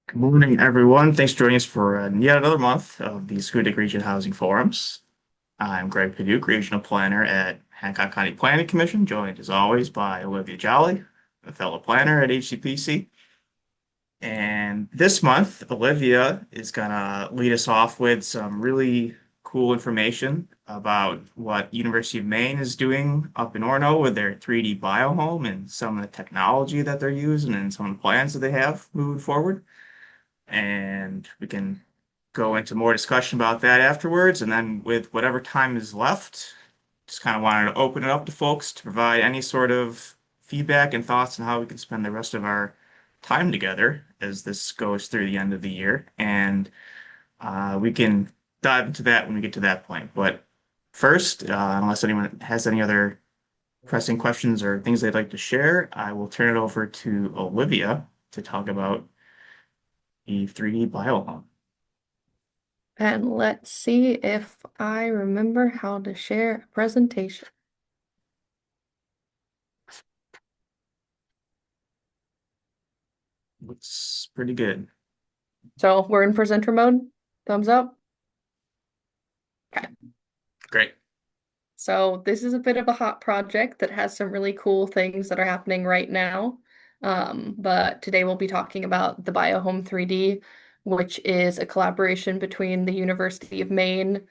Good morning, everyone. Thanks for joining us for yet another month of the Schoodic Region Housing Forums. I'm Greg Paduke, Regional Planner at Hancock County Planning Commission, joined as always by Olivia Jolly, a fellow planner at HCPC. And this month, Olivia is going to lead us off with some really cool information about what University of Maine is doing up in Orono with their 3D biohome and some of the technology that they're using and some of the plans that they have moving forward, and we can go into more discussion about that afterwards. And then with whatever time is left, just kind of wanted to open it up to folks to provide any sort of feedback and thoughts on how we can spend the rest of our time together as this goes through the end of the year. And we can dive into that when we get to that point. But first, unless anyone has any other pressing questions or things they'd like to share, I will turn it over to Olivia to talk about the 3D biohome. And let's see if I remember how to share a presentation. Looks pretty good. So we're in presenter mode. Thumbs up. Okay. Great. So this is a bit of a hot project that has some really cool things that are happening right now. But today we'll be talking about the Biohome 3D, which is a collaboration between the University of Maine,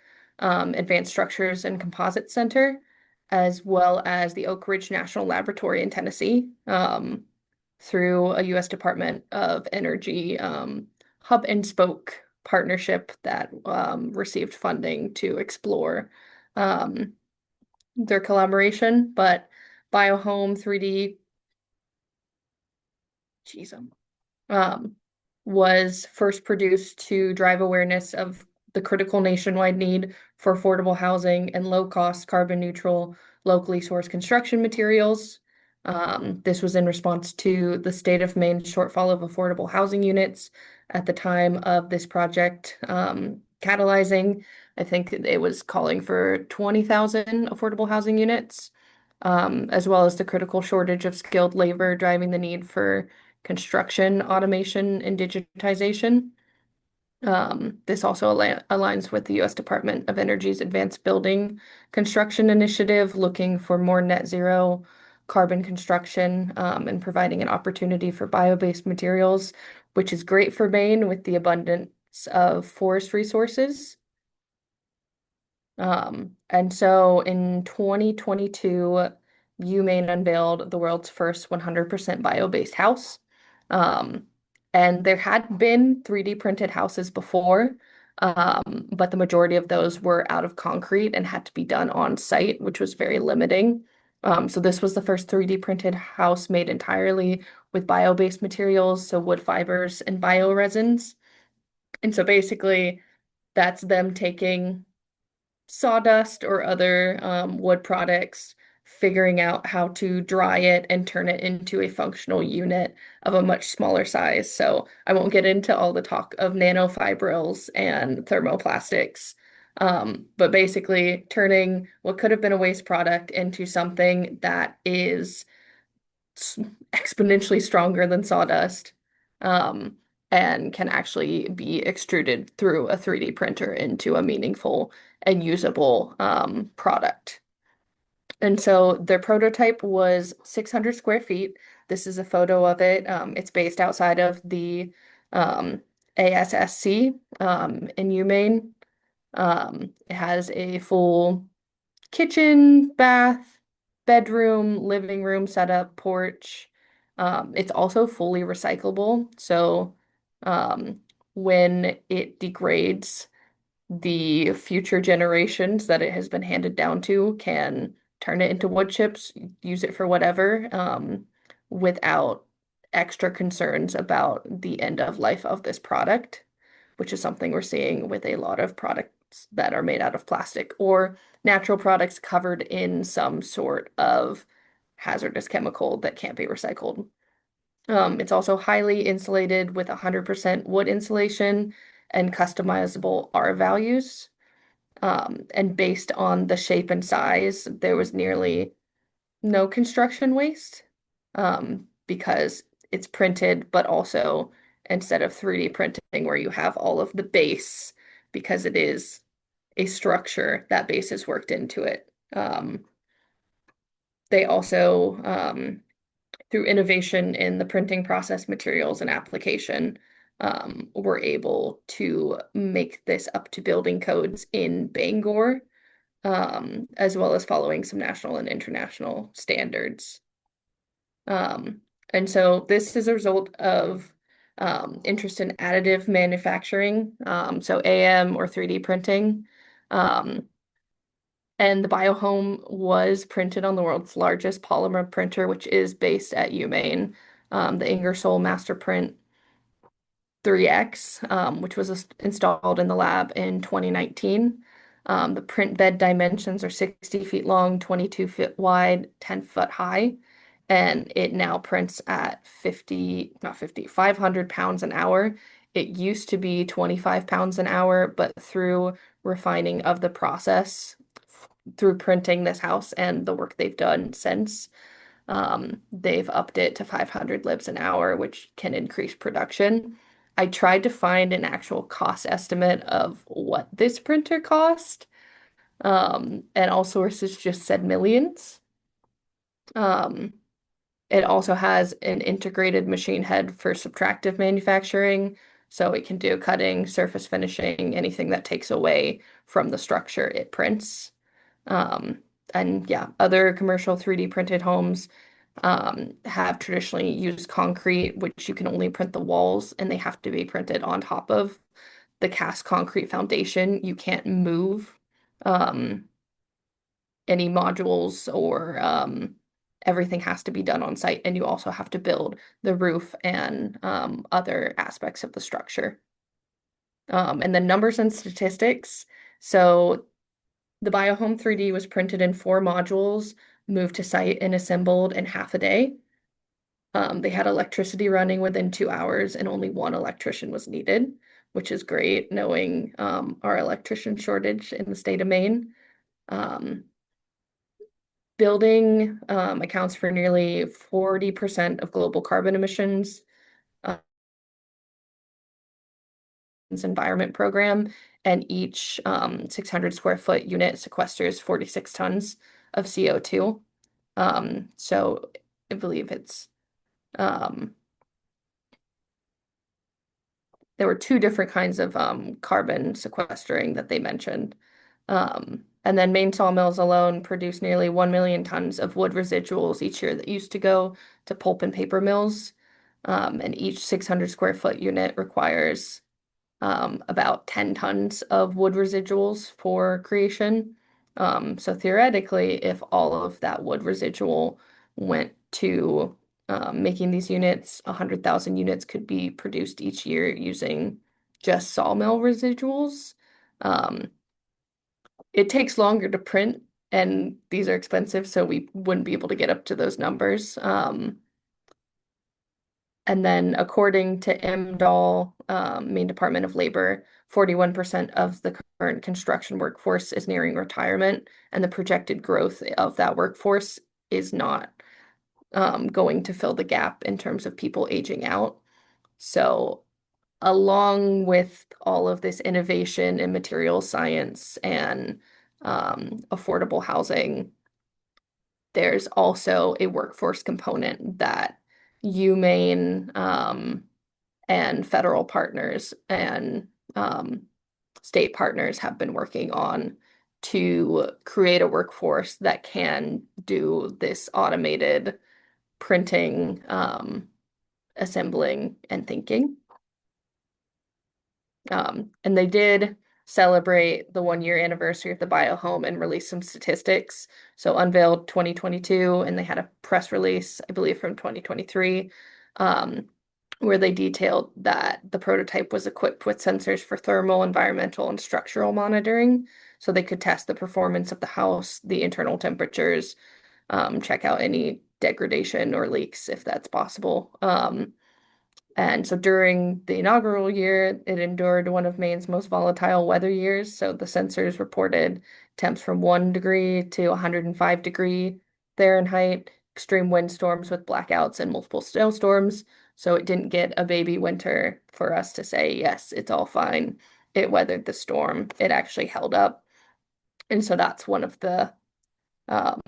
Advanced Structures and Composites Center, as well as the Oak Ridge National Laboratory in Tennessee, through a U.S. Department of Energy hub and spoke partnership that received funding to explore their collaboration. But Biohome 3D, geez, um, was first produced to drive awareness of the critical nationwide need for affordable housing and low-cost, carbon-neutral, locally sourced construction materials. This was in response to the state of Maine's shortfall of affordable housing units at the time of this project catalyzing. I think it was calling for 20,000 affordable housing units, as well as the critical shortage of skilled labor driving the need for construction, automation, and digitization. This also aligns with the U.S. Department of Energy's Advanced Building Construction Initiative, looking for more net zero carbon construction and providing an opportunity for bio-based materials, which is great for Maine with the abundance of forest resources. And so in 2022, UMaine unveiled the world's first 100% bio-based house. Um, and there had been 3D printed houses before, but the majority of those were out of concrete and had to be done on site, which was very limiting. So this was the first 3D printed house made entirely with bio-based materials, so wood fibers and bioresins. And so basically, that's them taking sawdust or other wood products, figuring out how to dry it and turn it into a functional unit of a much smaller size. So I won't get into all the talk of nanofibrils and thermoplastics, but basically turning what could have been a waste product into something that is exponentially stronger than sawdust. Um, and can actually be extruded through a 3D printer into a meaningful and usable product. And so their prototype was 600 square feet. This is a photo of it. It's based outside of the ASSC in UMaine. It has a full kitchen, bath, bedroom, living room setup, porch. It's also fully recyclable. So when it degrades, the future generations that it has been handed down to can turn it into wood chips, use it for whatever, without extra concerns about the end of life of this product, which is something we're seeing with a lot of products that are made out of plastic or natural products covered in some sort of hazardous chemical that can't be recycled. It's also highly insulated with 100% wood insulation and customizable R values. And based on the shape and size, there was nearly no construction waste because it's printed, but also instead of 3D printing where you have all of the base because it is a structure, that base is worked into it. They also, through innovation in the printing process, materials, and application, were able to make this up to building codes in Bangor, as well as following some national and international standards. And so this is a result of interest in additive manufacturing, so AM or 3D printing. Um, and the biohome was printed on the world's largest polymer printer, which is based at UMaine, the Ingersoll Masterprint 3X, which was installed in the lab in 2019. The print bed dimensions are 60 feet long, 22 feet wide, 10 foot high, and it now prints at 50, not 50, 500 pounds an hour. It used to be 25 pounds an hour, but through refining of the process, through printing this house and the work they've done since, they've upped it to 500 libs an hour, which can increase production. I tried to find an actual cost estimate of what this printer cost, and all sources just said millions. Um, it also has an integrated machine head for subtractive manufacturing, so it can do cutting, surface finishing, anything that takes away from the structure it prints. Um, and yeah, other commercial 3D printed homes have traditionally used concrete, which you can only print the walls, and they have to be printed on top of the cast concrete foundation. You can't move um, any modules or everything has to be done on site, and you also have to build the roof and other aspects of the structure. And then numbers and statistics. So the Biohome 3D was printed in 4 modules, moved to site and assembled in half a day. They had electricity running within 2 hours, and only one electrician was needed, which is great knowing our electrician shortage in the state of Maine. Um, Building accounts for nearly 40% of global carbon emissions. Environment program, and each 600 square foot unit sequesters 46 tons of CO2. So I believe it's um, there were 2 different kinds of carbon sequestering that they mentioned. And then Maine sawmills alone produce nearly 1 million tons of wood residuals each year that used to go to pulp and paper mills. And each 600 square foot unit requires about 10 tons of wood residuals for creation. So theoretically, if all of that wood residual went to making these units, 100,000 units could be produced each year using just sawmill residuals. Um, it takes longer to print, and these are expensive, so we wouldn't be able to get up to those numbers. And then according to MDOL, Maine Department of Labor, 41% of the current construction workforce is nearing retirement, and the projected growth of that workforce is not going to fill the gap in terms of people aging out. So along with all of this innovation in material science and affordable housing, there's also a workforce component that UMaine and federal partners and state partners have been working on to create a workforce that can do this automated printing, assembling, and thinking. And they did celebrate the 1 year anniversary of the biohome and release some statistics. So unveiled 2022, and they had a press release, I believe, from 2023, where they detailed that the prototype was equipped with sensors for thermal, environmental, and structural monitoring. So they could test the performance of the house, the internal temperatures, check out any degradation or leaks if that's possible. And so during the inaugural year, it endured one of Maine's most volatile weather years. So the sensors reported temps from 1 degree to 105 degree Fahrenheit, extreme windstorms with blackouts and multiple snowstorms, So it didn't get a baby winter for us to say, yes, it's all fine. It weathered the storm. It actually held up. And so that's one of the, um,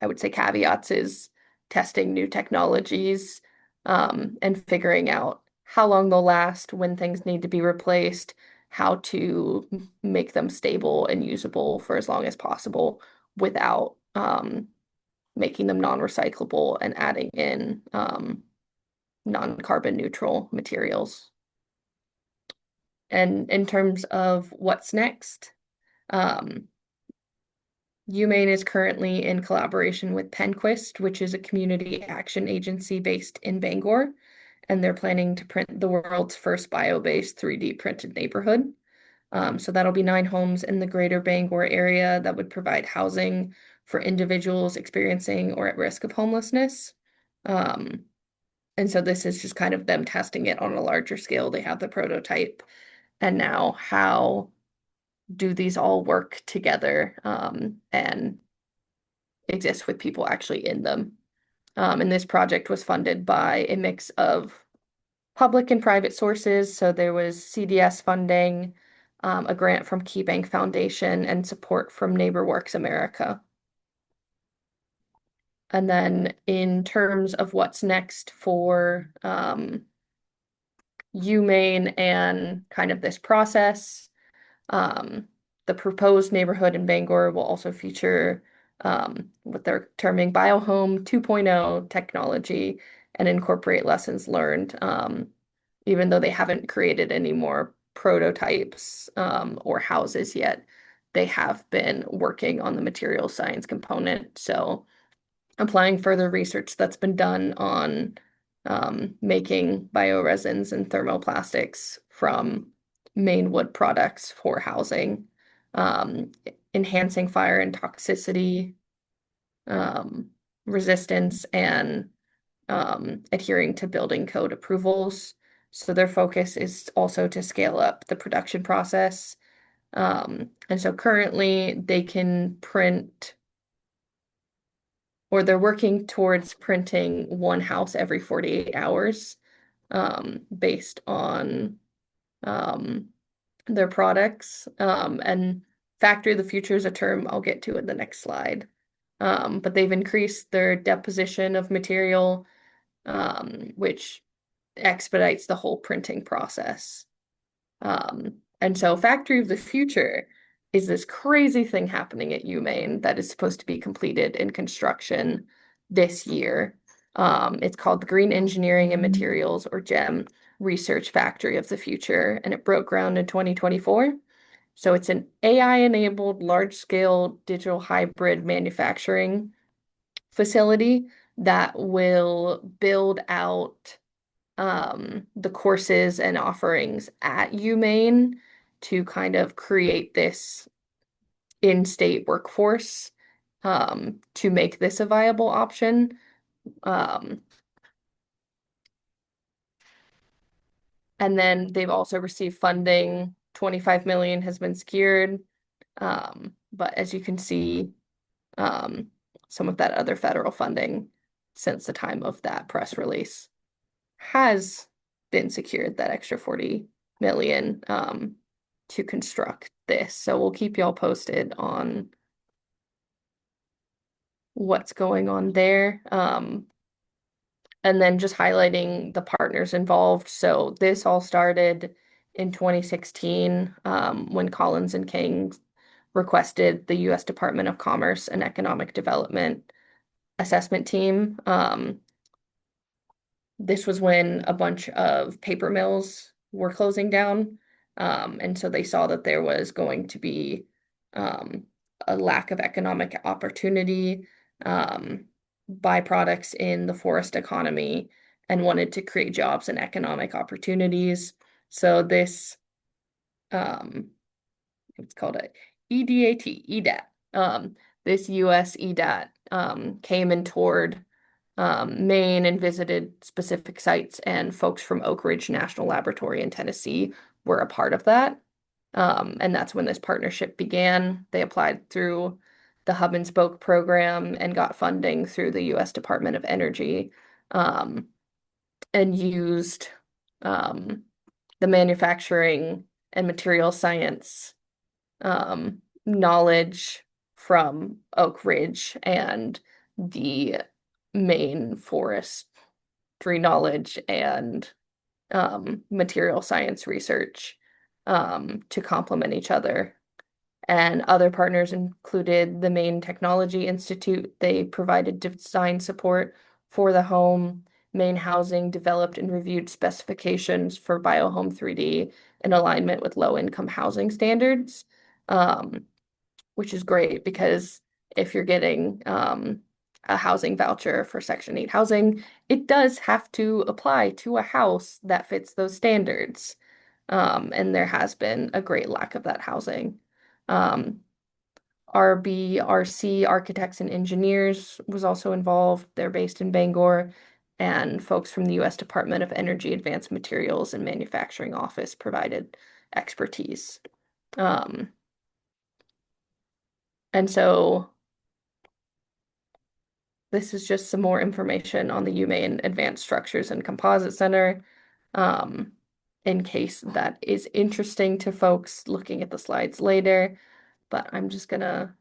I would say, caveats is testing new technologies, and figuring out how long they'll last, when things need to be replaced, how to make them stable and usable for as long as possible without making them non-recyclable and adding in non-carbon neutral materials. And in terms of what's next, um, UMaine is currently in collaboration with Penquist, which is a community action agency based in Bangor, and they're planning to print the world's first bio-based 3D printed neighborhood. So that'll be 9 homes in the greater Bangor area that would provide housing for individuals experiencing or at risk of homelessness. Um, and so this is just kind of them testing it on a larger scale. They have the prototype, and now how do these all work together, and exist with people actually in them? And this project was funded by a mix of public and private sources. So there was CDS funding, a grant from KeyBank Foundation, and support from NeighborWorks America. And then in terms of what's next for UMaine and kind of this process, um, the proposed neighborhood in Bangor will also feature what they're terming BioHome 2.0 technology and incorporate lessons learned, even though they haven't created any more prototypes or houses yet. They have been working on the material science component. So applying further research that's been done on making bioresins and thermoplastics from Maine wood products for housing, um, enhancing fire and toxicity um, resistance, and adhering to building code approvals. So their focus is also to scale up the production process. And so currently they can print, or they're working towards printing one house every 48 hours, based on um, their products. And factory of the future is a term I'll get to in the next slide. But they've increased their deposition of material, which expedites the whole printing process. And so Factory of the Future is this crazy thing happening at UMaine that is supposed to be completed in construction this year. It's called the Green Engineering and Materials, or GEM, Research Factory of the Future, and it broke ground in 2024. So it's an AI-enabled large-scale digital hybrid manufacturing facility that will build out the courses and offerings at UMaine to kind of create this in-state workforce, to make this a viable option. Um, and then they've also received funding. 25 million has been secured. But as you can see, um, some of that other federal funding since the time of that press release has been secured, that extra 40 million to construct this. So we'll keep y'all posted on what's going on there. And then just highlighting the partners involved. So this all started in 2016, when Collins and King requested the U.S. Department of Commerce and Economic Development assessment team. This was when a bunch of paper mills were closing down. And so they saw that there was going to be a lack of economic opportunity, byproducts in the forest economy, and wanted to create jobs and economic opportunities. So this, it's called a EDAT. This US EDAT came and toured Maine and visited specific sites, and folks from Oak Ridge National Laboratory in Tennessee were a part of that. And that's when this partnership began. They applied through the Hub and Spoke program and got funding through the U.S. Department of Energy. and used um, the manufacturing and material science knowledge from Oak Ridge and the Maine forestry knowledge and material science research to complement each other. And other partners included the Maine Technology Institute. They provided design support for the home. Maine Housing developed and reviewed specifications for BioHome 3D in alignment with low-income housing standards, um, which is great because if you're getting a housing voucher for Section 8 housing, it does have to apply to a house that fits those standards. And there has been a great lack of that housing. Um, RBRC Architects and Engineers was also involved. They're based in Bangor, and folks from the U.S. Department of Energy Advanced Materials and Manufacturing Office provided expertise. Um, and so this is just some more information on the UMaine Advanced Structures and Composite Center, um, in case that is interesting to folks looking at the slides later. But I'm just gonna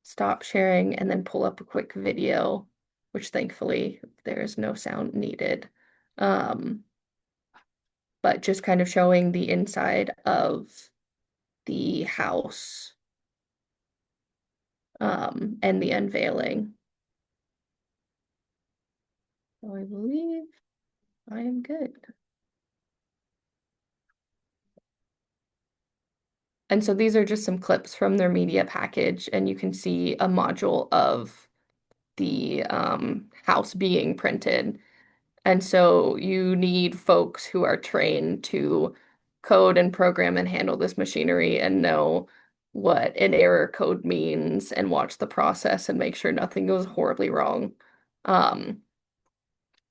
stop sharing and then pull up a quick video, which thankfully there is no sound needed. Um, but just kind of showing the inside of the house, and the unveiling. So I believe I am good. And so these are just some clips from their media package, and you can see a module of the house being printed. And so you need folks who are trained to code and program and handle this machinery and know what an error code means and watch the process and make sure nothing goes horribly wrong. Um,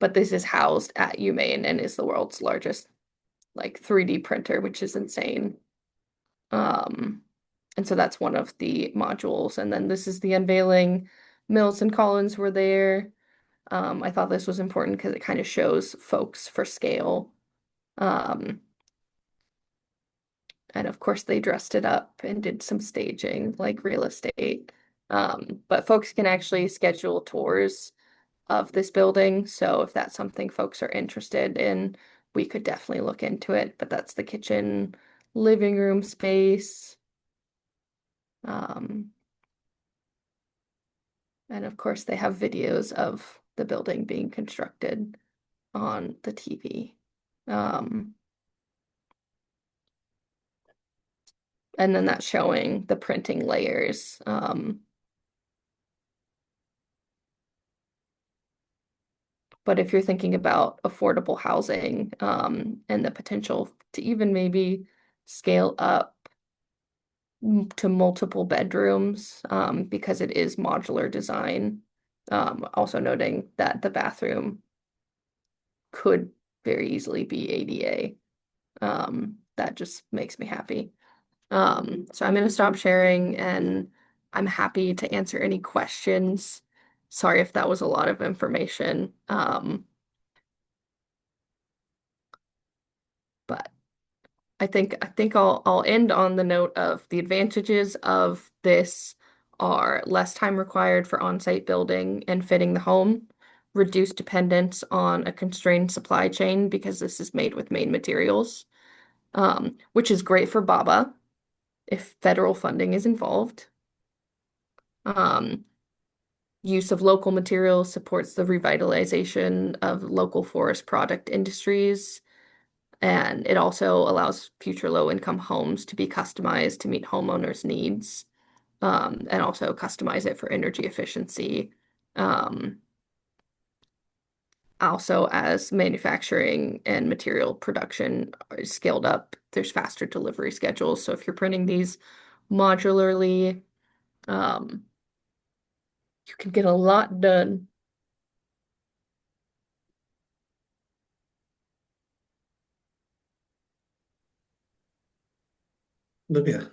but this is housed at UMaine and is the world's largest like 3D printer, which is insane. Um, and so that's one of the modules. And then this is the unveiling. Mills and Collins were there. I thought this was important because it kind of shows folks for scale. Um, and of course, they dressed it up and did some staging like real estate. But folks can actually schedule tours of this building. So if that's something folks are interested in, we could definitely look into it. But that's the kitchen, living room space. Um, and of course, they have videos of the building being constructed on the TV. Um, and then that's showing the printing layers. But if you're thinking about affordable housing, and the potential to even maybe scale up to multiple bedrooms, because it is modular design. Also noting that the bathroom could very easily be ADA. That just makes me happy. So I'm going to stop sharing and I'm happy to answer any questions. Sorry if that was a lot of information. But I think I'll end on the note of the advantages of this are less time required for on-site building and fitting the home, reduced dependence on a constrained supply chain because this is made with Maine materials, which is great for BABA if federal funding is involved. Um, Use of local materials supports the revitalization of local forest product industries. And it also allows future low-income homes to be customized to meet homeowners' needs, and also customize it for energy efficiency. Um, Also, as manufacturing and material production is scaled up, there's faster delivery schedules. So if you're printing these modularly, um, you can get a lot done. Olivia,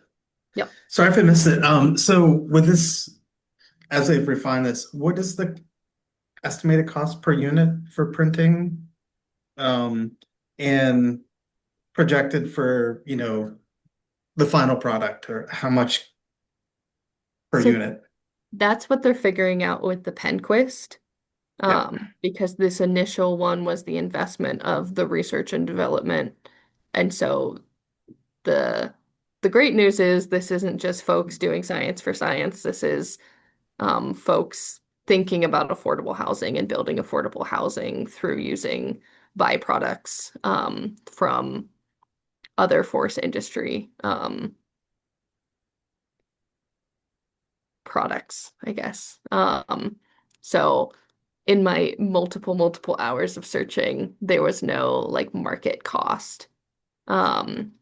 Yep. sorry if I missed it. So with this, as they've refined this, what is the estimated cost per unit for printing? Um, and projected for, the final product or how much per So unit? that's what they're figuring out with the Penquist. Yep. Because this initial one was the investment of the research and development. And so the the great news is this isn't just folks doing science for science. This is folks thinking about affordable housing and building affordable housing through using byproducts from other forest industry products, I guess. So in my multiple hours of searching, there was no like market cost. Um,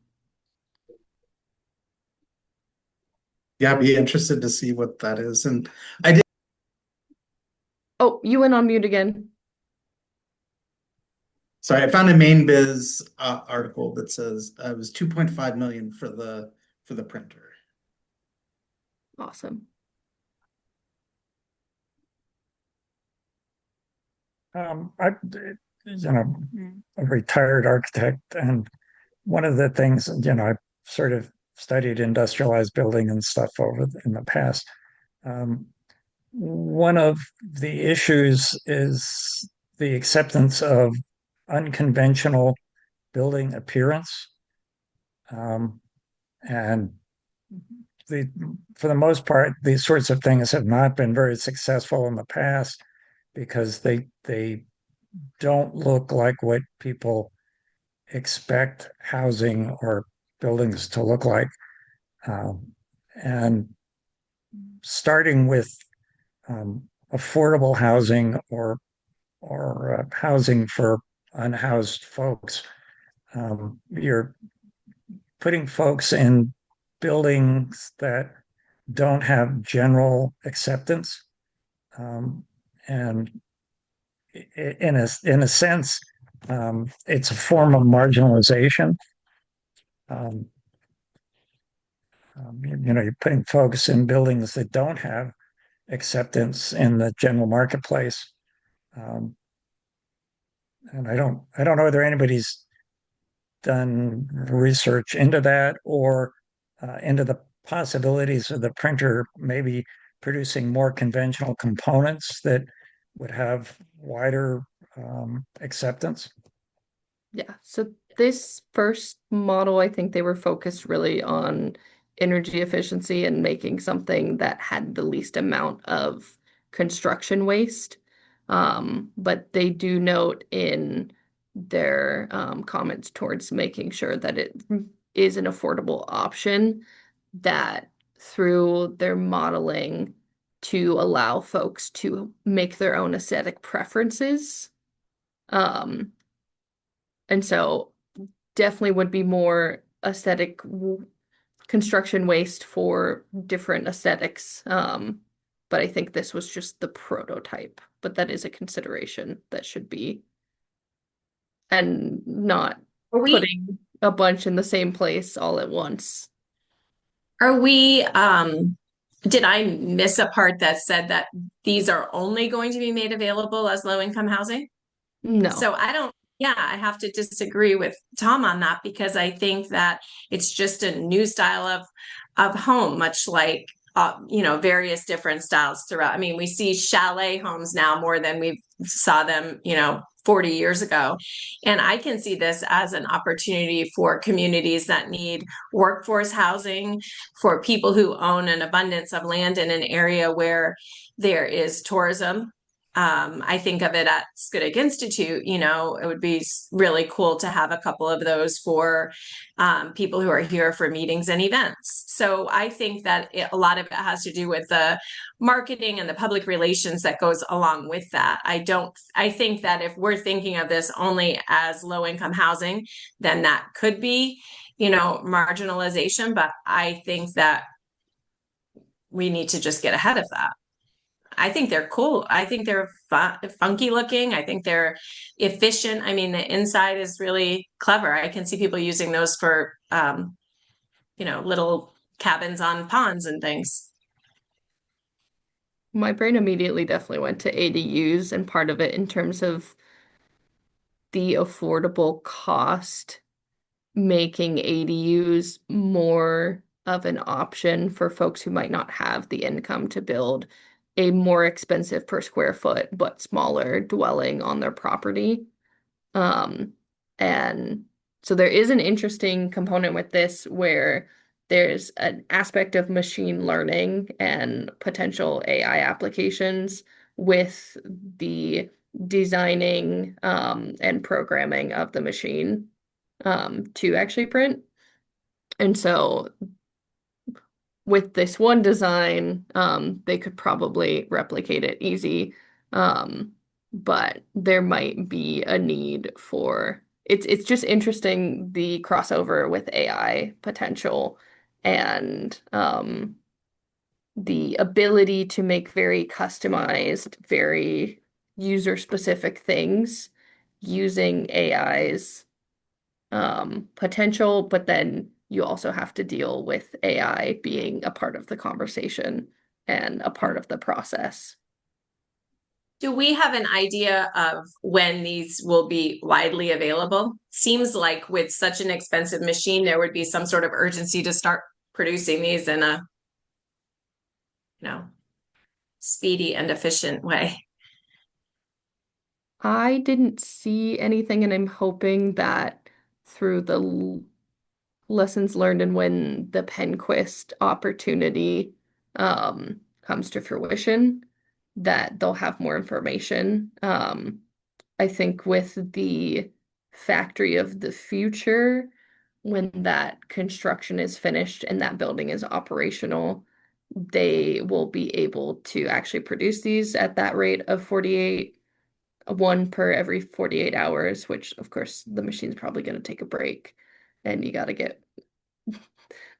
Yeah, I'd be interested to see what that is. And I did, oh, you went on mute again. sorry, I found a Maine Biz article that says it was 2.5 million for the printer. Awesome. I'm a retired architect, and one of the things, I've sort of studied industrialized building and stuff in the past. Um, One of the issues is the acceptance of unconventional building appearance. Um, and the, for the most part, these sorts of things have not been very successful in the past because they don't look like what people expect housing or buildings to look like. And starting with affordable housing or housing for unhoused folks, you're putting folks in buildings that don't have general acceptance, and in a sense, it's a form of marginalization. Um, you're putting folks in buildings that don't have acceptance in the general marketplace. Um, and I don't know whether anybody's done research into that or into the possibilities of the printer maybe producing more conventional components that would have wider acceptance. Yeah. So this first model, I think they were focused really on energy efficiency and making something that had the least amount of construction waste. But they do note in their comments towards making sure that it is an affordable option that through their modeling to allow folks to make their own aesthetic preferences. Um, and so definitely would be more aesthetic construction waste for different aesthetics. But I think this was just the prototype, but that is a consideration that should be and not Are we putting a bunch in the same place all at once. are we did I miss a part that said that these are only going to be made available as low income housing? No. So I don't, yeah, I have to disagree with Tom on that because I think that it's just a new style of home, much like various different styles throughout. I mean, we see chalet homes now more than we saw them, 40 years ago. And I can see this as an opportunity for communities that need workforce housing, for people who own an abundance of land in an area where there is tourism. I think of it at Schoodic Institute, it would be really cool to have a couple of those for people who are here for meetings and events. So I think that a lot of it has to do with the marketing and the public relations that goes along with that. I think that if we're thinking of this only as low income housing, then that could be, marginalization. But I think that we need to just get ahead of that. I think they're cool. I think they're funky looking. I think they're efficient. I mean, the inside is really clever. I can see people using those for, little cabins on ponds and things. My brain immediately definitely went to ADUs, and part of it in terms of the affordable cost, making ADUs more of an option for folks who might not have the income to build a more expensive per square foot but smaller dwelling on their property. And so there is an interesting component with this where there's an aspect of machine learning and potential AI applications with the designing and programming of the machine to actually print. And so with this one design, they could probably replicate it easy. But there might be a need for it's just interesting the crossover with AI potential and the ability to make very customized, very user-specific things using AI's potential, but then you also have to deal with AI being a part of the conversation and a part of the process. Do we have an idea of when these will be widely available? Seems like with such an expensive machine, there would be some sort of urgency to start producing these in a, speedy and efficient way. I didn't see anything, and I'm hoping that through the lessons learned and when the Penquist opportunity comes to fruition, that they'll have more information. I think with the factory of the future, when that construction is finished and that building is operational, they will be able to actually produce these at that rate of 48, one per every 48 hours, which of course the machine's probably going to take a break and you got to get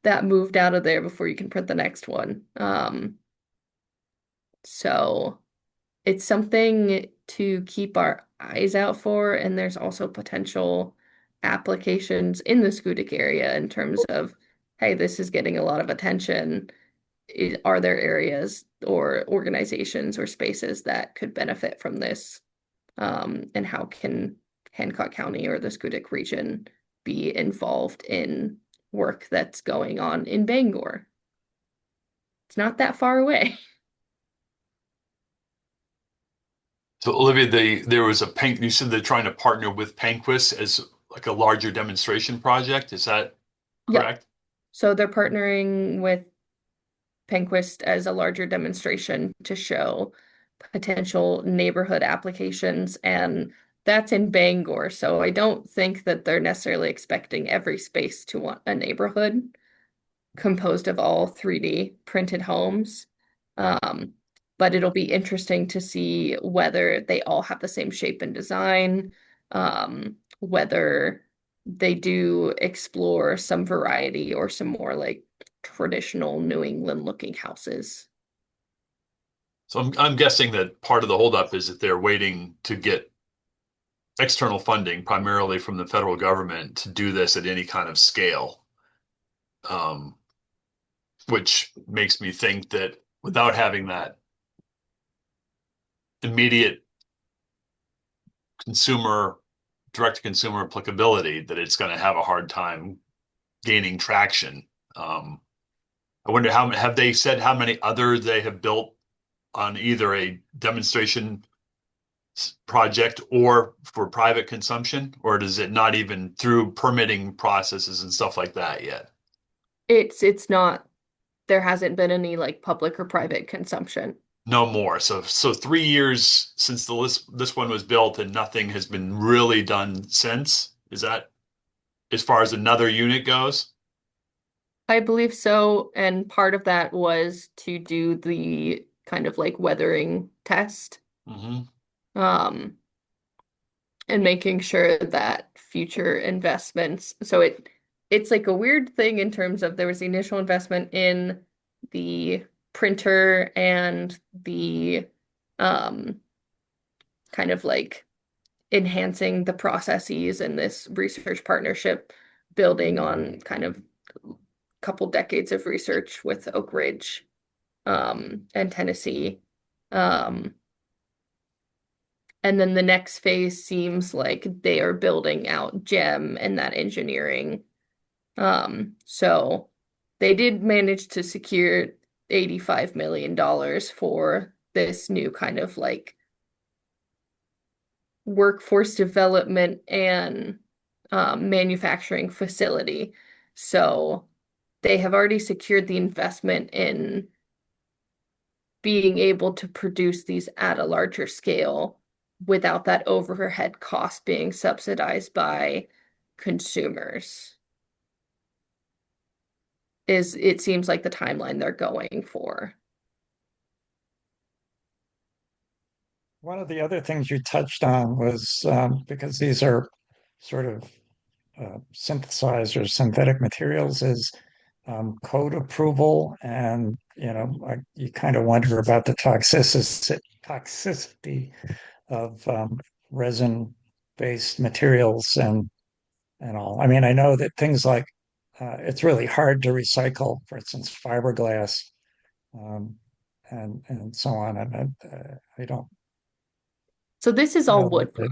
that moved out of there before you can print the next one. So it's something to keep our eyes out for, and there's also potential applications in the Schoodic area in terms of, hey, this is getting a lot of attention. Are there areas or organizations or spaces that could benefit from this? And how can Hancock County or the Schoodic region be involved in work that's going on in Bangor? It's not that far away. So Olivia, there was you said they're trying to partner with Penquist as like a larger demonstration project. Is that Yeah. correct? So they're partnering with Penquist as a larger demonstration to show potential neighborhood applications, and that's in Bangor. So I don't think that they're necessarily expecting every space to want a neighborhood composed of all 3D printed homes. But it'll be interesting to see whether they all have the same shape and design, whether they do explore some variety or some more like traditional New England looking houses. So I'm guessing that part of the holdup is that they're waiting to get external funding, primarily from the federal government, to do this at any kind of scale. Which makes me think that without having that immediate direct-to-consumer applicability, that it's going to have a hard time gaining traction. I wonder have they said how many others they have built on either a demonstration project or for private consumption, or does it not even through permitting processes and stuff like that yet? It's not, there hasn't been any like public or private consumption. No more. So 3 years since this one was built and nothing has been really done since. Is that as far as another unit goes? I believe so, and part of that was to do the kind of like weathering test. Mm-hmm. And making sure that future investments, so it's like a weird thing in terms of there was the initial investment in the printer and the kind of like enhancing the processes and this research partnership building on kind of a couple decades of research with Oak Ridge and Tennessee Um, and then the next phase seems like they are building out GEM and that engineering. So they did manage to secure $85 million for this new kind of like workforce development and manufacturing facility. So they have already secured the investment in being able to produce these at a larger scale without that overhead cost being subsidized by consumers. It seems like the timeline they're going for. One of the other things you touched on was because these are sort of synthesized or synthetic materials is code approval, and you kind of wonder about the toxicity of resin-based materials and all. I mean, I know that things like it's really hard to recycle, for instance, fiberglass, um, and so on. And I don't So this is know all what wood.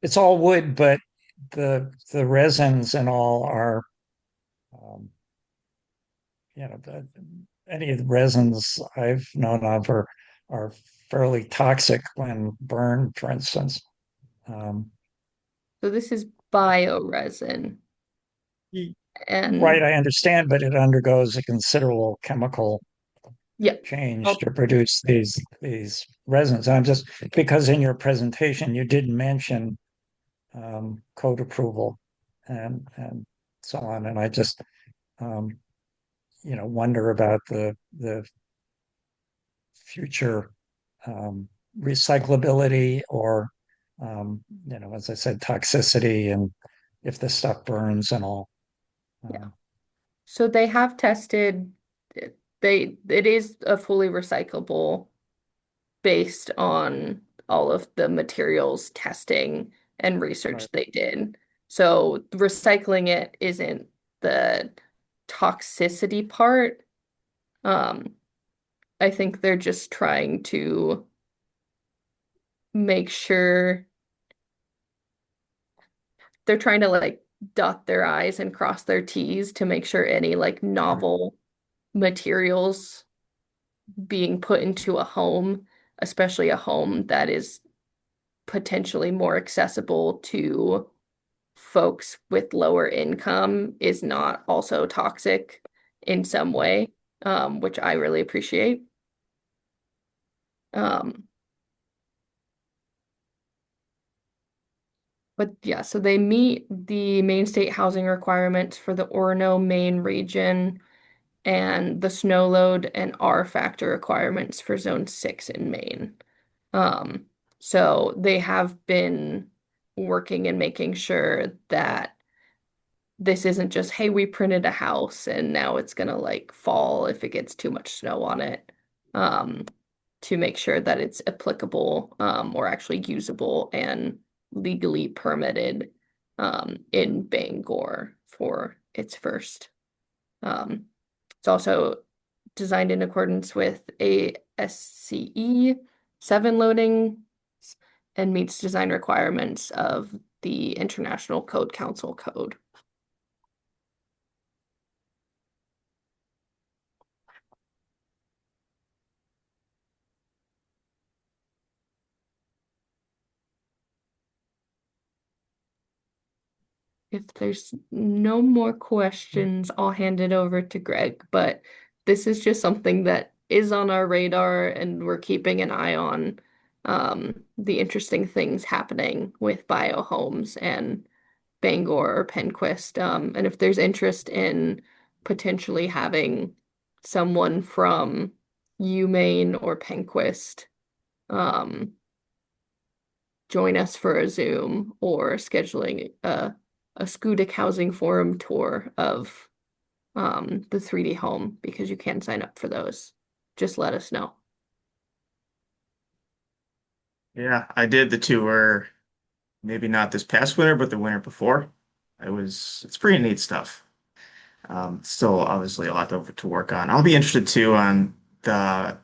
it's all wood, but the resins and all are, um, any of the resins I've known of are fairly toxic when burned, for instance. Um, So this is bioresin. right, And I understand, but it undergoes a considerable chemical yeah, change to produce these resins. I'm just because in your presentation you did mention code approval and so on, and I just um, wonder about the future um, recyclability or as I said, toxicity, and if the stuff burns and all. yeah. So they have tested it is a fully recyclable based on all of the materials testing and research Right. they did. So recycling it isn't the toxicity part. Um, I think they're just trying to make sure they're trying to like dot their I's and cross their T's to make sure any like novel materials being put into a home, especially a home that is potentially more accessible to folks with lower income, is not also toxic in some way, which I really appreciate. Um, but yeah, so they meet the Maine state housing requirements for the Orono, Maine region and the snow load and R factor requirements for zone 6 in Maine. Um, so they have been working and making sure that this isn't just, hey, we printed a house and now it's gonna like fall if it gets too much snow on it. To make sure that it's applicable, or actually usable and legally permitted, in Bangor for its first. It's also designed in accordance with ASCE 7 loading and meets design requirements of the International Code Council code. If there's no more questions, I'll hand it over to Greg, but this is just something that is on our radar and we're keeping an eye on, the interesting things happening with biohomes and Bangor or Penquist. And if there's interest in potentially having someone from UMaine or Penquist join us for a Zoom or scheduling a Schoodic housing forum tour of the 3D home, because you can sign up for those. Just let us know. Yeah, I did the tour, maybe not this past winter, but the winter before. It's pretty neat stuff. Still obviously a lot to work on. I'll be interested too on the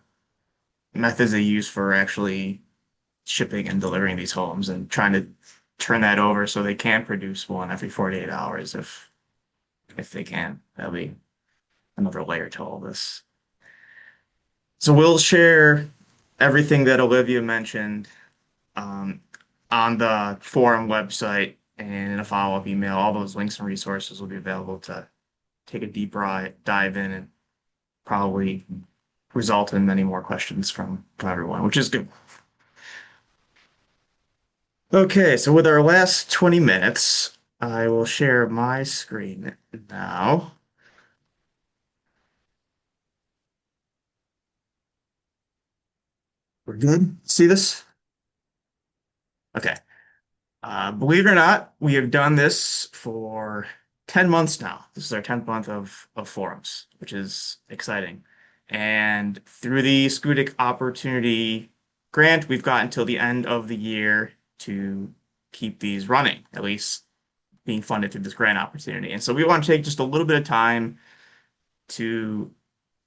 methods they use for actually shipping and delivering these homes and trying to turn that over so they can produce one every 48 hours if they can. That'll be another layer to all this. So we'll share everything that Olivia mentioned um, on the forum website and in a follow-up email. All those links and resources will be available to take a deeper dive in and probably result in many more questions from everyone, which is good. Okay, so with our last 20 minutes, I will share my screen now. We're good? See this? Okay. Believe it or not, we have done this for 10 months now. This is our 10th month of forums, which is exciting. And through the Schoodic Opportunity Grant, we've got until the end of the year to keep these running, at least being funded through this grant opportunity. And so we want to take just a little bit of time to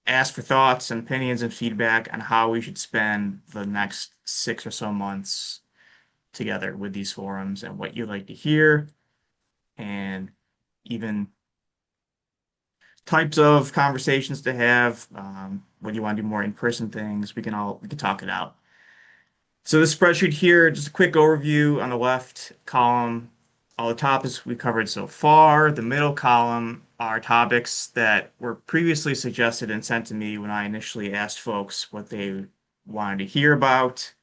ask for thoughts and opinions and feedback on how we should spend the next 6 or so months together with these forums and what you'd like to hear and even types of conversations to have. When you want to do more in-person things, we can talk it out. So this spreadsheet here, just a quick overview on the left column, all the topics we covered so far. The middle column are topics that were previously suggested and sent to me when I initially asked folks what they wanted to hear about.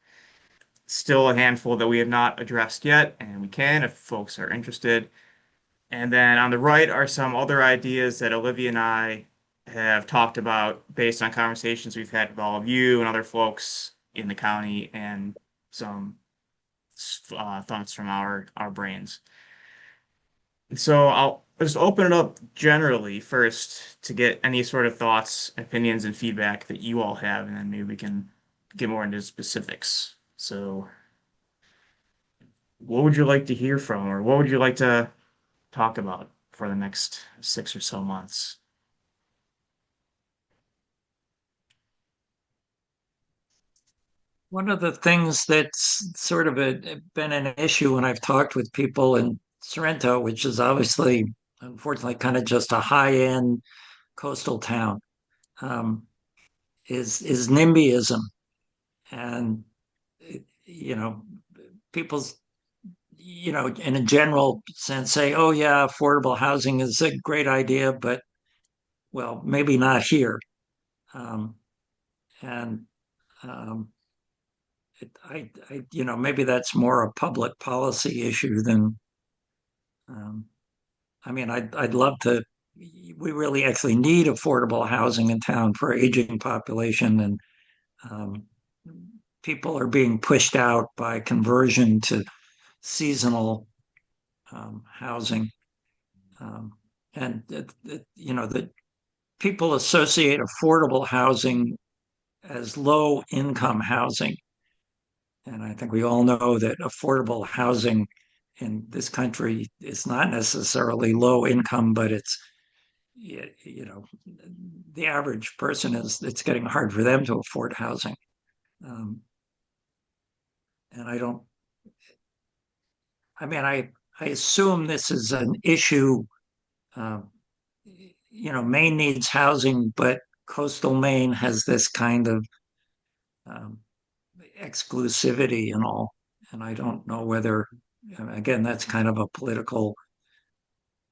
Still a handful that we have not addressed yet, and we can if folks are interested. And then on the right are some other ideas that Olivia and I have talked about based on conversations we've had with all of you and other folks in the county and some thoughts from our brains. So I'll just open it up generally first to get any sort of thoughts, opinions, and feedback that you all have, and then maybe we can get more into specifics. So what would you like to hear from, or what would you like to talk about for the next 6 or so months? One of the things that's sort of been an issue when I've talked with people in Sorrento, which is obviously, unfortunately, kind of just a high-end coastal town, um, is NIMBYism, and you know, people's in a general sense say, "Oh yeah, affordable housing is a great idea, but well, maybe not here." Um, and maybe that's more a public policy issue than. I mean, I'd love to. We really actually need affordable housing in town for aging population, and um, people are being pushed out by conversion to seasonal housing, um, and that people associate affordable housing as low income housing. And I think we all know that affordable housing in this country is not necessarily low income, but it's, the average person it's getting hard for them to afford housing. Um, and I assume this is an issue. Um, Maine needs housing, but coastal Maine has this kind of um, exclusivity and all. And I don't know whether, again, that's kind of a political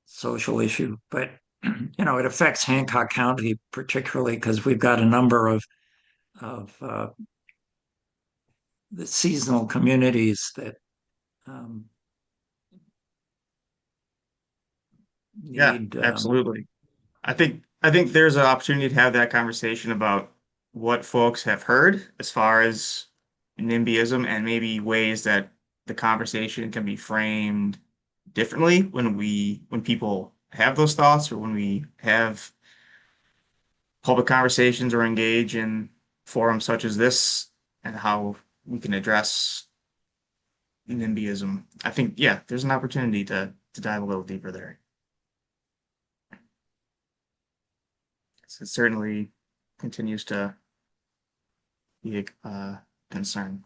social issue, but it affects Hancock County particularly because we've got a number of the seasonal communities that um, Yeah, need. absolutely. I think there's an opportunity to have that conversation about what folks have heard as far as NIMBYism and maybe ways that the conversation can be framed differently when people have those thoughts or when we have public conversations or engage in forums such as this and how we can address NIMBYism. I think, yeah, there's an opportunity to dive a little deeper there. So it certainly continues to be a concern.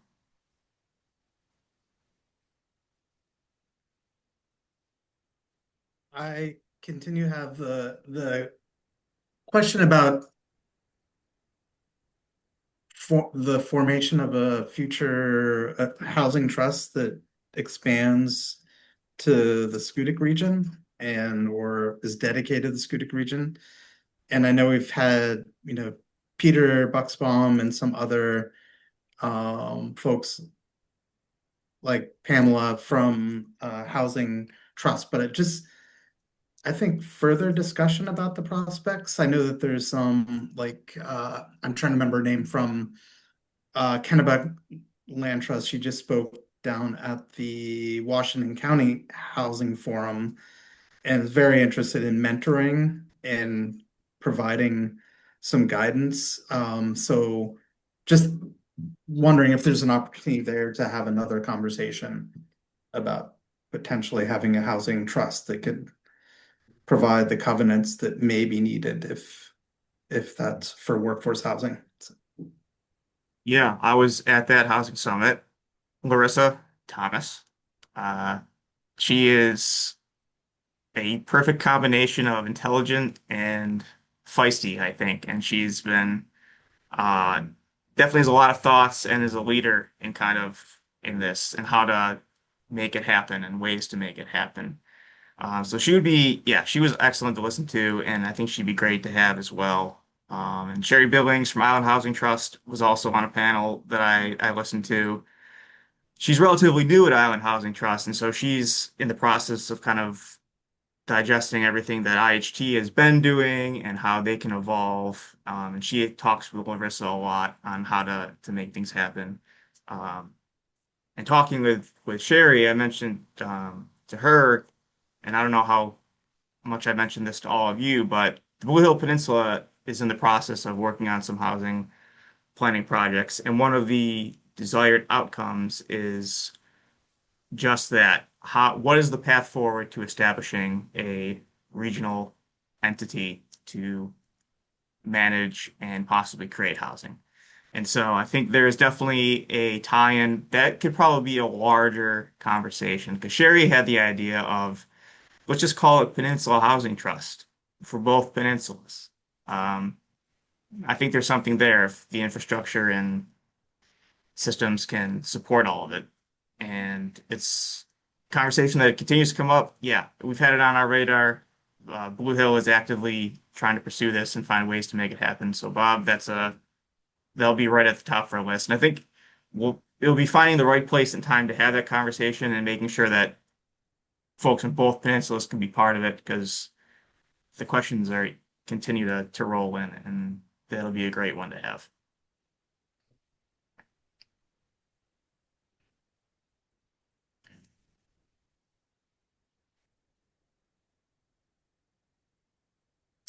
I continue to have the question about the formation of a future housing trust that expands to the Schoodic region and or is dedicated to the Schoodic region. And I know we've had, Peter Bucksbaum and some other folks like Pamela from Housing Trust, but I think further discussion about the prospects. I know that there's some I'm trying to remember her name from Kennebec Land Trust. She just spoke down at the Washington County Housing Forum and is very interested in mentoring and providing some guidance. So just wondering if there's an opportunity there to have another conversation about potentially having a housing trust that could provide the covenants that may be needed if that's for workforce housing. Yeah, I was at that housing summit. Larissa Thomas. Uh, she is a perfect combination of intelligent and feisty, I think, and she's been uh, definitely has a lot of thoughts and is a leader in kind of in this and how to make it happen and ways to make it happen. So she would be, yeah, she was excellent to listen to, and I think she'd be great to have as well. And Sherry Billings from Island Housing Trust was also on a panel that I listened to. She's relatively new at Island Housing Trust, and so she's in the process of kind of digesting everything that IHT has been doing and how they can evolve. And she talks with Larissa a lot on how to make things happen. Um, and talking with Sherry, I mentioned to her, and I don't know how much I mentioned this to all of you, but the Blue Hill Peninsula is in the process of working on some housing planning projects, and one of the desired outcomes is just that. What is the path forward to establishing a regional entity to manage and possibly create housing? And so I think there's definitely a tie-in that could probably be a larger conversation because Sherry had the idea of let's just call it Peninsula Housing Trust for both peninsulas. Um, I think there's something there if the infrastructure and systems can support all of it. And it's a conversation that continues to come up. Yeah, we've had it on our radar. Blue Hill is actively trying to pursue this and find ways to make it happen. So Bob, they'll be right at the top of our list. And I think it'll be finding the right place and time to have that conversation and making sure that folks in both peninsulas can be part of it because the questions are continue to roll in and that'll be a great one to have.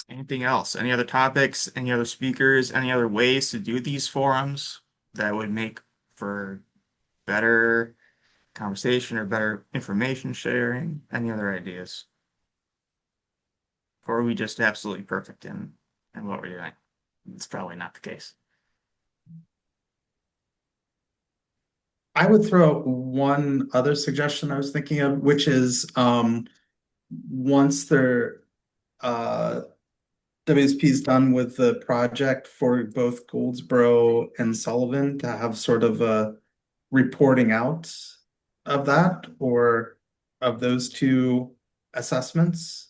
Anything else? Any other topics? Any other speakers? Any other ways to do these forums that would make for better conversation or better information sharing? Any other ideas? Or are we just absolutely perfect in what we're doing? It's probably not the case. I would throw out one other suggestion I was thinking of, which is once they're WSP's done with the project for both Goldsboro and Sullivan to have sort of a reporting out of that or of those two assessments.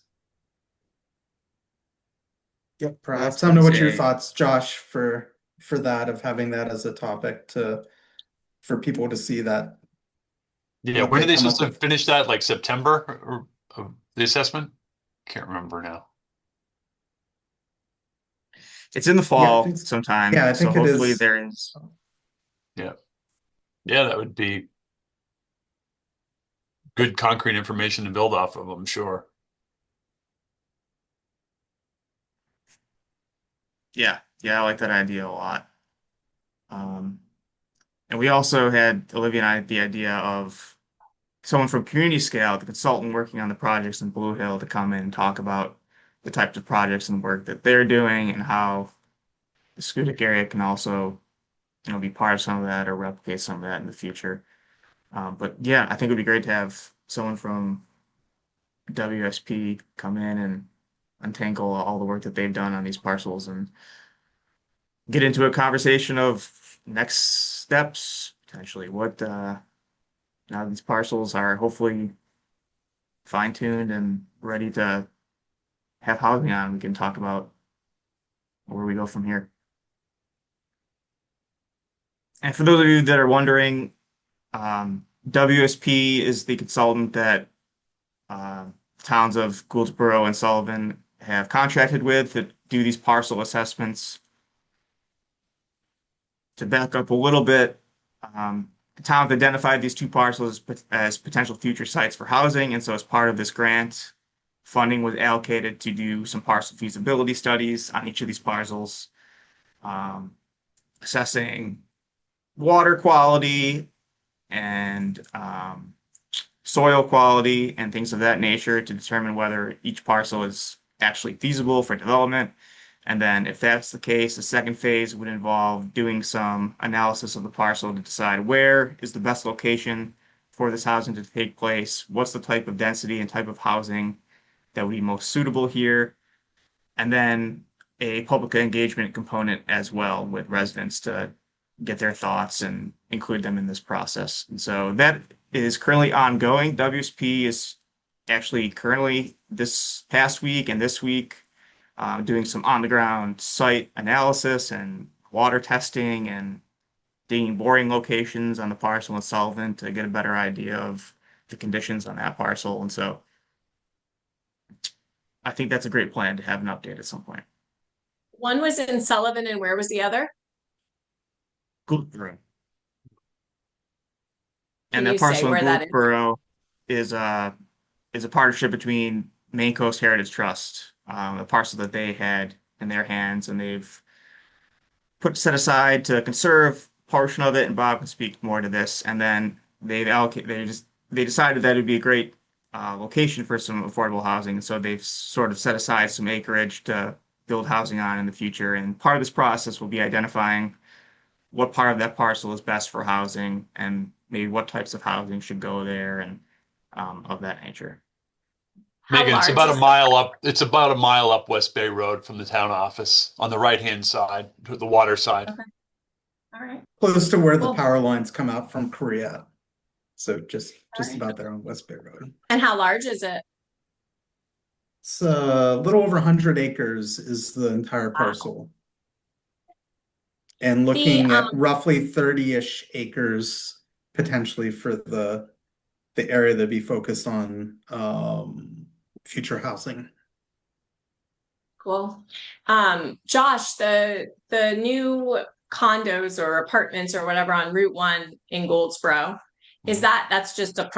Yep. Perhaps. I don't know what your thoughts, Josh, for that of having that as a topic for people to see that. Yeah, what when they are they come up supposed to with. finish that? Like September or of the assessment? Can't remember now. It's in the Yeah, fall sometime, I so think it hopefully is. there is. Yeah. Yeah, that would be good concrete information to build off of, I'm sure. Yeah, I like that idea a lot. Um, and we also had Olivia and I the idea of someone from Community Scale, the consultant working on the projects in Blue Hill, to come in and talk about the types of projects and work that they're doing and how the Schoodic area can also be part of some of that or replicate some of that in the future. But yeah, I think it would be great to have someone from WSP come in and untangle all the work that they've done on these parcels and get into a conversation of next steps, potentially. Now these parcels are hopefully fine-tuned and ready to have housing on, we can talk about where we go from here. And for those of you that are wondering, WSP is the consultant that uh, towns of Gouldsboro and Sullivan have contracted with to do these parcel assessments. To back up a little bit, the town have identified these two parcels as potential future sites for housing, and so as part of this grant, funding was allocated to do some parcel feasibility studies on each of these parcels, assessing water quality and soil quality and things of that nature to determine whether each parcel is actually feasible for development. And then if that's the case, the second phase would involve doing some analysis of the parcel to decide where is the best location for this housing to take place, what's the type of density and type of housing that would be most suitable here, and then a public engagement component as well with residents to get their thoughts and include them in this process. And so that is currently ongoing. WSP is actually currently this past week and this week doing some on-the-ground site analysis and water testing and digging boring locations on the parcel in Sullivan to get a better idea of the conditions on that parcel. And so I think that's a great plan to have an update at some point. One was in Sullivan, and where was the other? Gouldsboro. Can And that you say parcel in where that is? Gouldsboro is a partnership between Maine Coast Heritage Trust, a parcel that they had in their hands, and they've set aside to conserve a portion of it. And Bob can speak more to this. And then they decided that it'd be a great location for some affordable housing, and so they've sort of set aside some acreage to build housing on in the future. And part of this process will be identifying what part of that parcel is best for housing and maybe what types of housing should go there and of that nature. How Megan, it's large about a is- mile up. It's about a mile up West Bay Road from the town office on the right-hand side, to the water side. Okay. All right. Close to where the Cool. power lines come out from Korea. So just Alright. about there on West Bay Road. And how large is it? It's a little over 100 acres is the entire Wow. parcel. And looking at um, roughly 30-ish acres potentially for the area that'd be focused on future housing. Cool. Josh, the new condos or apartments or whatever on Route 1 in Goldsboro, is that's just a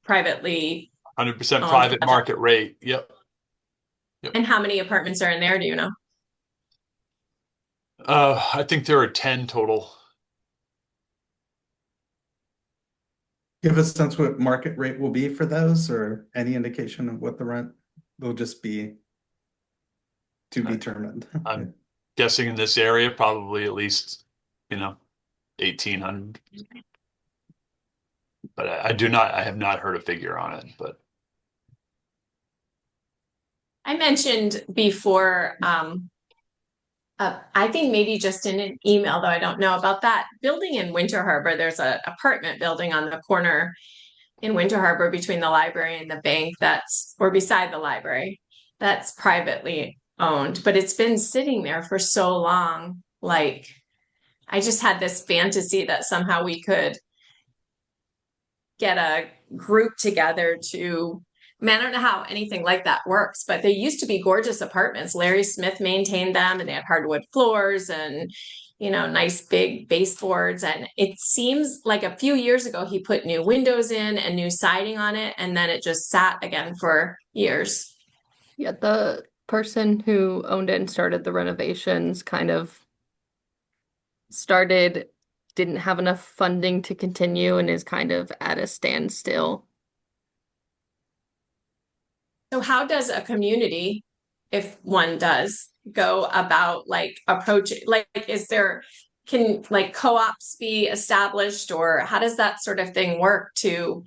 privately 100% Oh, private gotcha. market rate. Yep. and how many apartments are in there, do you know? I think there are 10 total. Give a sense what market rate will be for those or any indication of what the rent will just be to be determined. I'm guessing in this area, probably at least, 1,800. But I have not heard a figure on it, but I mentioned before, I think maybe just in an email, though I don't know about that building in Winter Harbor. There's an apartment building on the corner in Winter Harbor between the library and the bank or beside the library, that's privately owned, but it's been sitting there for so long. Like, I just had this fantasy that somehow we could get a group together I don't know how anything like that works, but they used to be gorgeous apartments. Larry Smith maintained them, and they had hardwood floors and, nice big baseboards. And it seems like a few years ago, he put new windows in and new siding on it, and then it just sat again for years. Yeah, the person who owned it and started the renovations kind of didn't have enough funding to continue and is kind of at a standstill. So how does a community, if one does, go about approaching, is there can like co-ops be established, or how does that sort of thing work to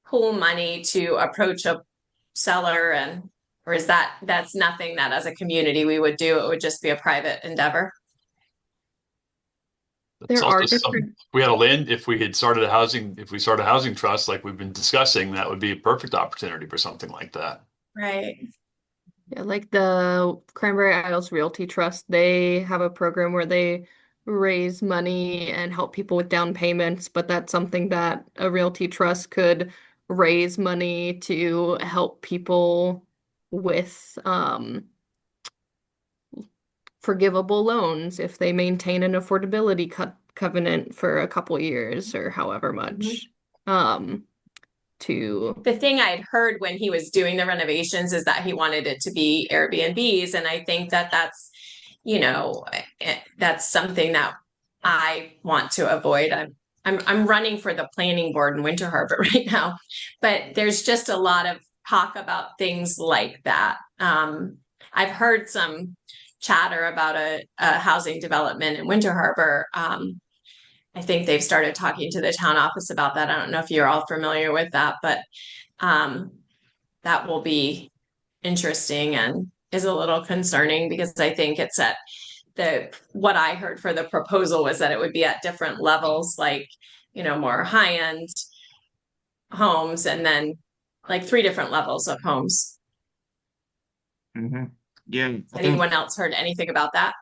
pool money to approach a seller? And or is that's nothing that as a community we would do? It would just be a private endeavor. That's There are also something, different, if we had a land, if we started a housing trust like we've been discussing, that would be a perfect opportunity for something like that. Right. yeah, like the Cranberry Isles Realty Trust, they have a program where they raise money and help people with down payments, but that's something that a realty trust could raise money to help people with forgivable loans if they maintain an affordability covenant for a couple years or however much. To The thing I'd heard when he was doing the renovations is that he wanted it to be Airbnbs, and I think that that's, that's something that I want to avoid. I'm running for the planning board in Winter Harbor right now, but there's just a lot of talk about things like that. I've heard some chatter about a housing development in Winter Harbor. I think they've started talking to the town office about that. I don't know if you're all familiar with that, but um, that will be interesting and is a little concerning because I think it's at what I heard for the proposal was that it would be at different levels, like, more high-end homes and then like 3 different levels of homes. Hmm. Yeah, I think, Anyone else heard anything about that?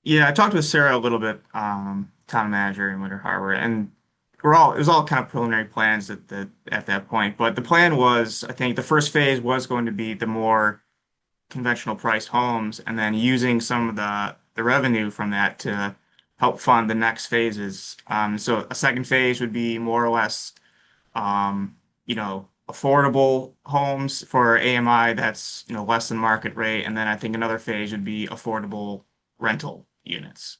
yeah, I talked with Sarah a little bit, town manager in Winter Harbor, and it was all kind of preliminary plans at that point. But the plan was, I think the first phase was going to be the more conventional priced homes, and then using some of the revenue from that to help fund the next phases. So a second phase would be more or less, affordable homes for AMI that's, less than market rate. And then I think another phase would be affordable rental units.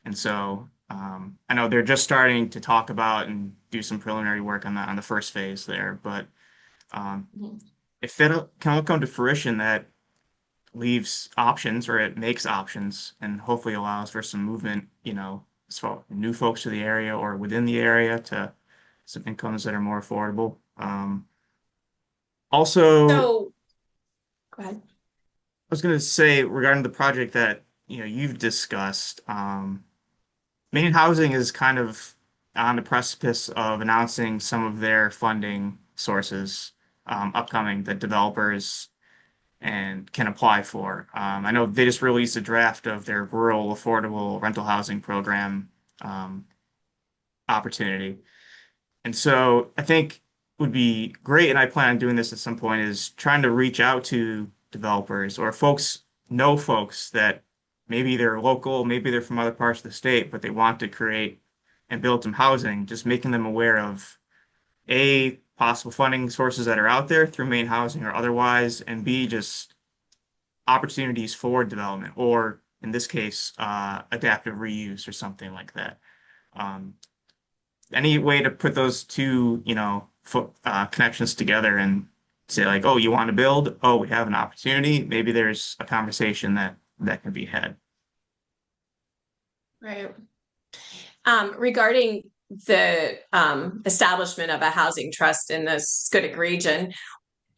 And so I know they're just starting to talk about and do some preliminary work on the first phase there. But um, if it can all come to fruition, that leaves options or it makes options and hopefully allows for some movement, as far new folks to the area or within the area to some incomes that are more affordable. Also, So, go ahead. I was going to say regarding the project that you've discussed, Maine Housing is kind of on the precipice of announcing some of their funding sources upcoming that developers and can apply for. I know they just released a draft of their rural affordable rental housing program opportunity. And so I think would be great, and I plan on doing this at some point, is trying to reach out to developers or folks that maybe they're local, maybe they're from other parts of the state, but they want to create and build some housing, just making them aware of A, possible funding sources that are out there through Maine Housing or otherwise, and B, just opportunities for development, or in this case, adaptive reuse or something like that. Um, any way to put those two, connections together and say like, oh, you want to build? Oh, we have an opportunity. Maybe there's a conversation that can be had. Right. Regarding the establishment of a housing trust in the Schoodic region,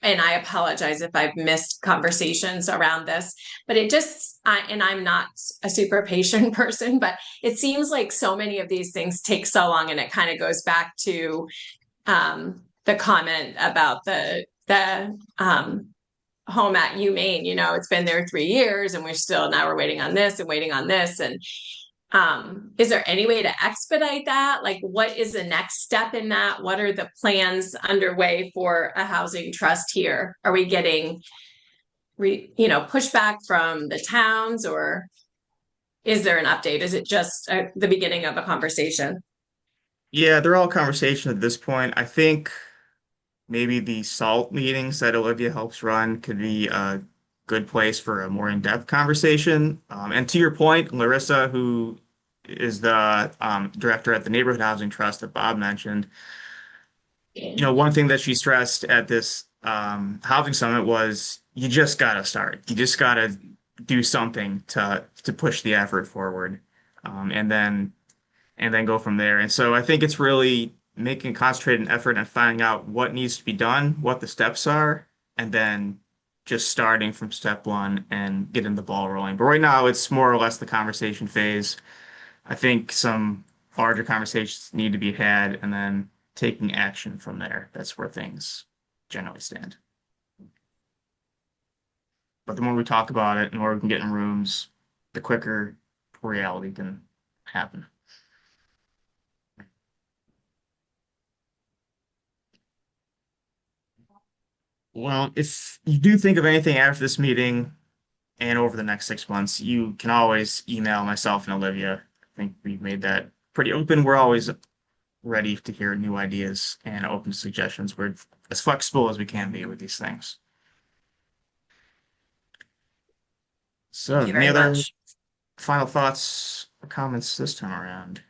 and I apologize if I've missed conversations around this, but and I'm not a super patient person, but it seems like so many of these things take so long, and it kind of goes back to the comment about the home at Maine. It's been there 3 years, and we're waiting on this and waiting on this, and is there any way to expedite that? Like, what is the next step in that? What are the plans underway for a housing trust here? Are we getting, pushback from the towns, or is there an update? Is it just the beginning of a conversation? Yeah, they're all conversation at this point. I think maybe the SALT meetings that Olivia helps run could be a good place for a more in-depth conversation. And to your point, Larissa, who is the director at the Neighborhood Housing Trust that Bob mentioned, one thing that she stressed at this housing summit was you just got to start. You just got to do something to push the effort forward. and then go from there. And so I think it's really making a concentrated effort and finding out what needs to be done, what the steps are, and then just starting from step one and getting the ball rolling. But right now, it's more or less the conversation phase. I think some larger conversations need to be had, and then taking action from there. That's where things generally stand. But the more we talk about it, the more we can get in rooms, the quicker reality can happen. Well, if you do think of anything after this meeting and over the next 6 months, you can always email myself and Olivia. I think we've made that pretty open. We're always ready to hear new ideas and open suggestions. We're as flexible as we can be with these things. So, Thank you any very other much. final thoughts or comments this time around?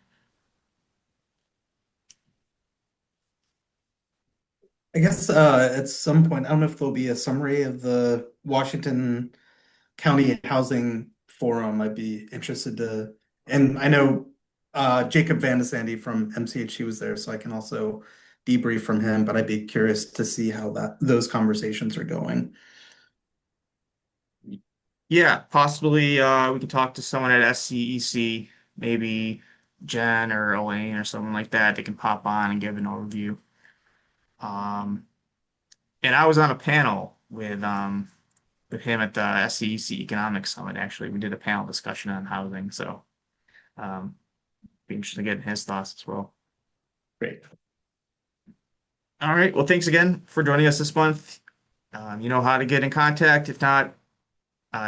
I guess at some point, I don't know if there'll be a summary of the Washington County Housing Forum. I'd be interested to, and I know Jacob Van de Sandy from MCHC was there, so I can also debrief from him, but I'd be curious to see how those conversations are going. Yeah, possibly we can talk to someone at SCEC, maybe Jen or Elaine or someone like that. They can pop on and give an overview. And I was on a panel with him at the SCEC Economic Summit. Actually, we did a panel discussion on housing, so be interested in getting his thoughts as well. Great. All right. Well, thanks again for joining us this month. You know how to get in contact. If not,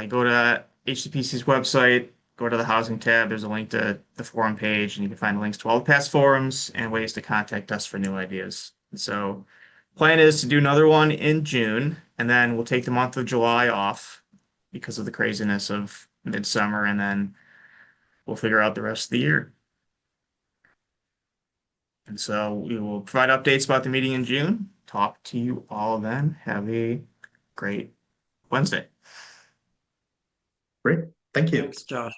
you go to HCPC's website, go to the housing tab. There's a link to the forum page, and you can find links to all the past forums and ways to contact us for new ideas. And so, plan is to do another one in June, and then we'll take the month of July off because of the craziness of midsummer, and then we'll figure out the rest of the year. And so we will provide updates about the meeting in June. Talk to you all then. Have a great Wednesday. Great. Thank you. Thanks, Josh.